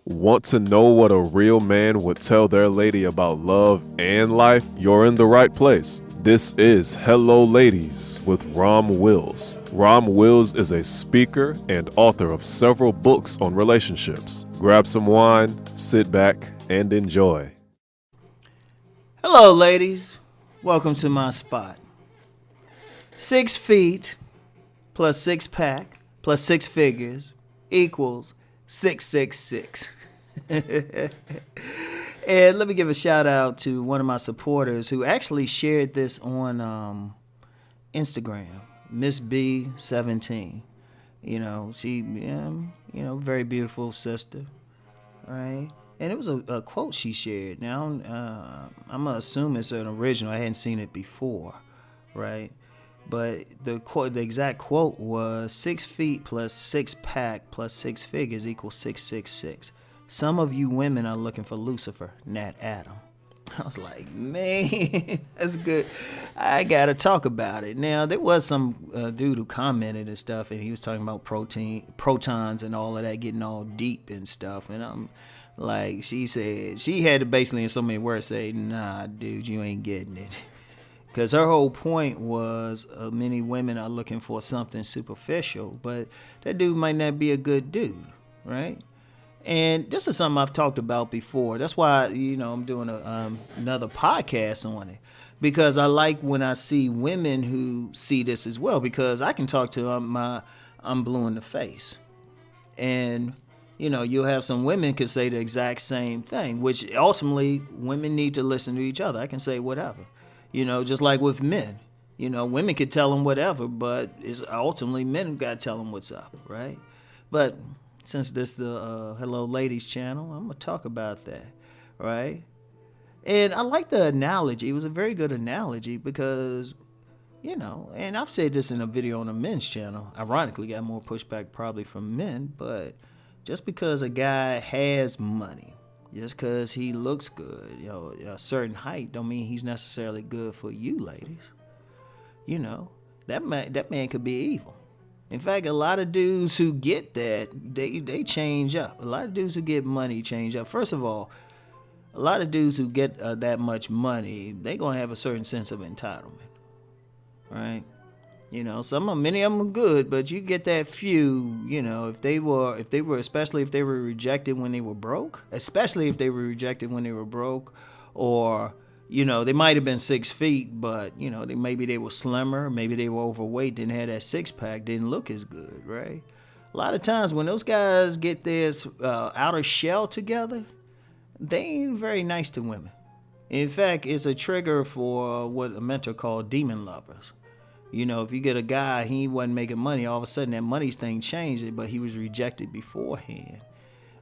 Want to know what a real man would tell their lady about love and life? You're in the right place. This is Hello Ladies with Rom Wills. Rom Wills is a speaker and author of several books on relationships. Grab some wine, sit back, and enjoy. Hello, ladies. Welcome to my spot. 6 feet plus 6 pack plus 6 figures equals 666. And let me give a shout out to one of my supporters who actually shared this on Instagram, Miss B17. She, very beautiful sister, right? And it was a quote she shared. Now, I'm going to assume it's an original. I hadn't seen it before, right? But the exact quote was 6 feet plus 6 pack plus 6 figures equals 666. Some of you women are looking for Lucifer, not Adam. I was like, man, that's good. I got to talk about it. Now, there was some dude who commented and stuff, and he was talking about protons and all of that, getting all deep and stuff. And I'm like, she said, she had to basically in so many words say, nah, dude, you ain't getting it. Because her whole point was many women are looking for something superficial, but that dude might not be a good dude, right? And this is something I've talked about before. That's why, I'm doing another podcast on it. Because I like when I see women who see this as well. Because I can talk to them, I'm blue in the face. And, you'll have some women could say the exact same thing. Which ultimately, women need to listen to each other. I can say whatever. Just like with men. Women could tell them whatever. But it's ultimately men who got to tell them what's up, right? But since this is the Hello Ladies channel, I'm going to talk about that, right? And I like the analogy. It was a very good analogy because, and I've said this in a video on a men's channel. Ironically, got more pushback probably from men, but just because a guy has money, just because he looks good, a certain height, don't mean he's necessarily good for you ladies. That man could be evil. In fact, a lot of dudes who get that, they change up. A lot of dudes who get money change up. First of all, a lot of dudes who get that much money, they gonna have a certain sense of entitlement, right? Many of them are good, but you get that few. If they were, especially if they were rejected when they were broke, or they might have been 6 feet, but, maybe they were slimmer, maybe they were overweight, didn't have that 6-pack, didn't look as good, right? A lot of times when those guys get their outer shell together, they ain't very nice to women. In fact, it's a trigger for what a mentor called demon lovers. If you get a guy, he wasn't making money, all of a sudden that money thing changed, but he was rejected beforehand.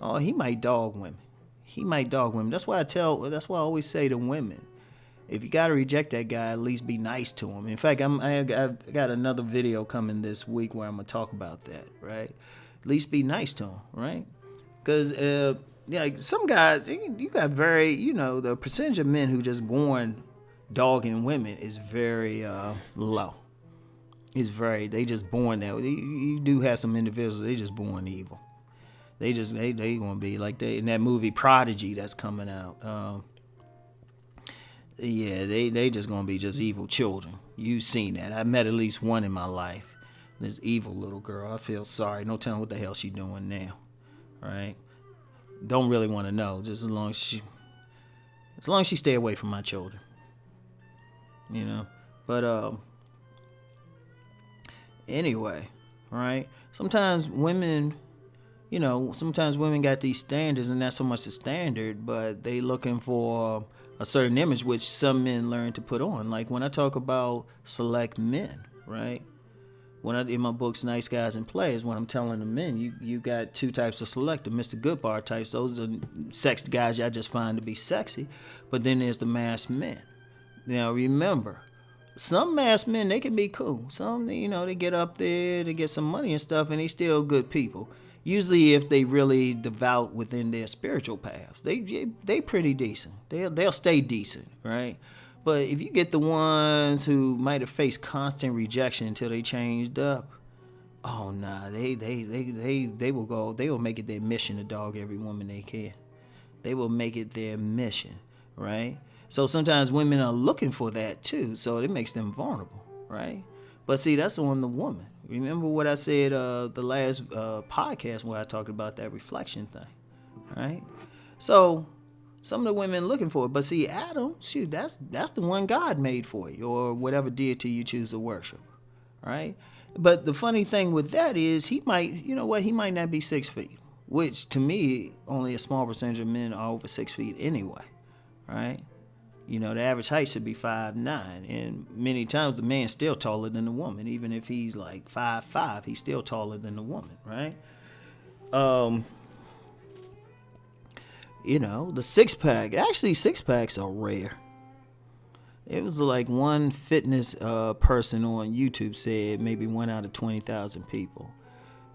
Oh, he might dog women. That's why I always say to women, if you got to reject that guy, at least be nice to him. In fact, I've got another video coming this week where I'm going to talk about that, right? At least be nice to him, right? Because, some guys, you got the percentage of men who just born dogging women is very low. They just born that. You do have some individuals, they just born evil. They gonna be like in that movie Prodigy that's coming out. They just gonna be just evil children. You've seen that. I met at least one in my life. This evil little girl. I feel sorry. No telling what the hell she doing now. Right? Don't really want to know. Just as long as she stay away from my children. But anyway, right? Sometimes women got these standards, and not so much the standard, but they looking for a certain image, which some men learn to put on. Like when I talk about select men, right? In my books, Nice Guys and Players, when I'm telling the men, you got 2 types of selector, Mr. Goodbar types. Those are sex guys I just find to be sexy. But then there's the masked men. Now remember, some masked men, they can be cool. Some, they get up there, they get some money and stuff, and they still good people. Usually if they really devout within their spiritual paths, they pretty decent. They'll stay decent, right? But if you get the ones who might have faced constant rejection until they changed up, Oh nah, they will go. They will make it their mission to dog every woman they can. They will make it their mission, right? So sometimes women are looking for that too. So it makes them vulnerable, right? But see, that's on the woman. Remember what I said the last podcast where I talked about that reflection thing, right? So some of the women looking for it, but see, Adam, shoot, that's the one God made for you, or whatever deity you choose to worship, right? But the funny thing with that is he might, you know what, he might not be 6 feet, which to me, only a small percentage of men are over 6 feet anyway, right? You know, the average height should be 5'9", and many times the man's still taller than the woman. Even if he's like 5'5", he's still taller than the woman, right? You know, the six pack. Actually, six packs are rare. It was like one fitness person on YouTube said maybe 1 out of 20,000 people.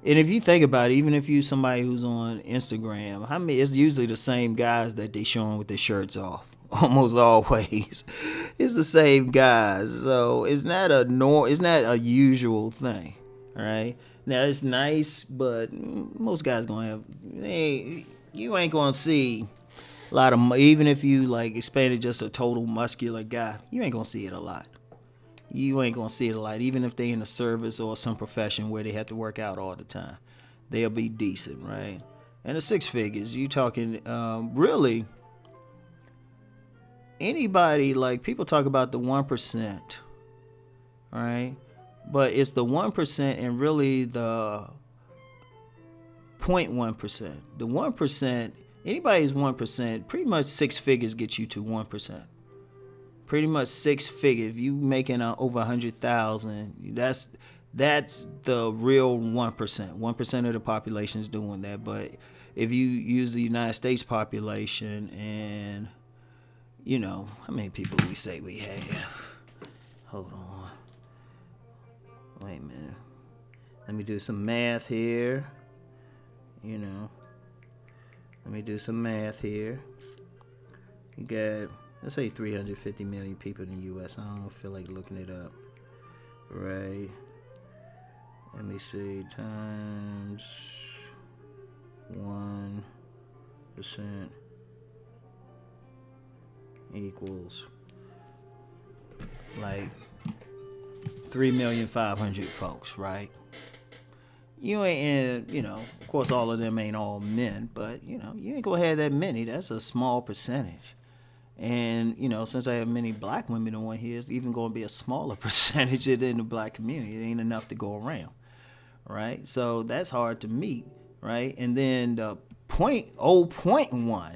And if you think about it, even if you're somebody who's on Instagram, how many? It's usually the same guys that they showing with their shirts off. Almost always, it's the same guys. So it's not a usual thing, all right? Now it's nice, but most guys gonna have. You ain't gonna see a lot of, even if you like expanded just a total muscular guy, you ain't gonna see it a lot. You ain't gonna see it a lot, even if they in a service or some profession where they have to work out all the time. They'll be decent, right? And the six figures, you talking really anybody, like people talk about the 1%, right? But it's the 1% and really the 0.1%. The 1%, anybody's 1%, pretty much six figures get you to 1%. Pretty much six figures. If you making over 100,000, that's the real 1%. 1% of the population is doing that. But if you use the United States population, and you know how many people we say we have. Hold on. Wait a minute. Let me do some math here. You know. Let me do some math here. You got, let's say 350 million people in the U.S. I don't feel like looking it up. Right. Let me see. Times 1% equals like 3,500,000 folks, right? You ain't, you know, of course all of them ain't all men, but you know, you ain't gonna have that many. That's a small percentage. And, you know, since I have many black women on here, it's even gonna be a smaller percentage in the black community. It ain't enough to go around, right? So that's hard to meet, right? And then the 0.1,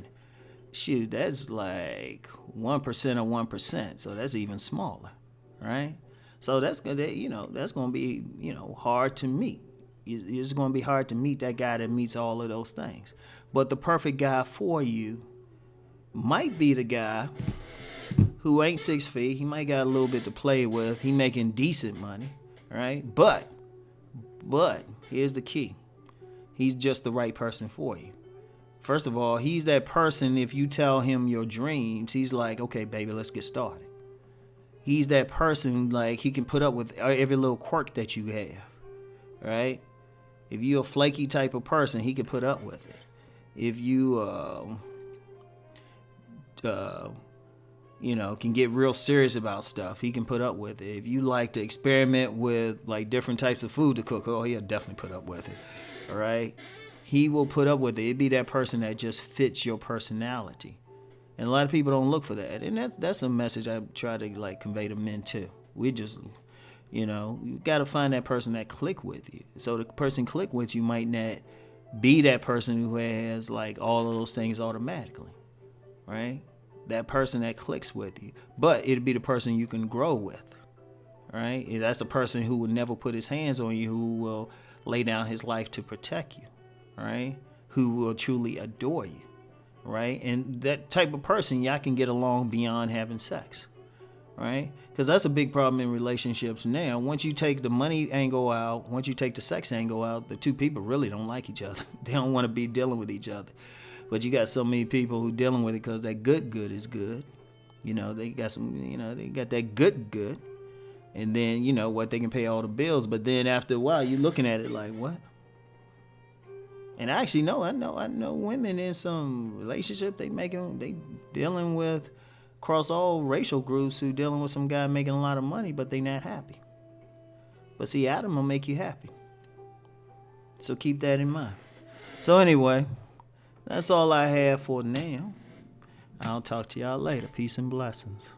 shoot, that's like 1% of 1%. So that's even smaller, right? So that's gonna, you know, that's gonna be, you know, hard to meet. It's going to be hard to meet that guy that meets all of those things. But the perfect guy for you might be the guy who ain't 6 feet. He might got a little bit to play with. He making decent money, right? But here's the key. He's just the right person for you. First of all, he's that person, if you tell him your dreams, he's like, okay, baby, let's get started. He's that person, like, he can put up with every little quirk that you have, right? If you're a flaky type of person, he can put up with it. If you, you know, can get real serious about stuff, he can put up with it. If you like to experiment with like different types of food to cook, oh, he'll definitely put up with it. All right, he will put up with it. It'd be that person that just fits your personality, and a lot of people don't look for that. And that's a message I try to like convey to men too. We just, you know, you got to find that person that click with you. So the person click with you might not be that person who has like all of those things automatically, right? That person that clicks with you, but it'll be the person you can grow with, right? That's a person who will never put his hands on you, who will lay down his life to protect you, right? Who will truly adore you, right? And that type of person, y'all can get along beyond having sex. Right? Because that's a big problem in relationships now. Once you take the money angle out, once you take the sex angle out, the two people really don't like each other. They don't want to be dealing with each other. But you got so many people who dealing with it because that good is good. You know, they got some, you know, they got that good. And then, you know what, they can pay all the bills. But then after a while, you're looking at it like, what? And I actually know, I know women in some relationship, they dealing with, across all racial groups, who dealing with some guy making a lot of money, but they not happy. But see, Adam will make you happy. So keep that in mind. So anyway, that's all I have for now. I'll talk to y'all later. Peace and blessings.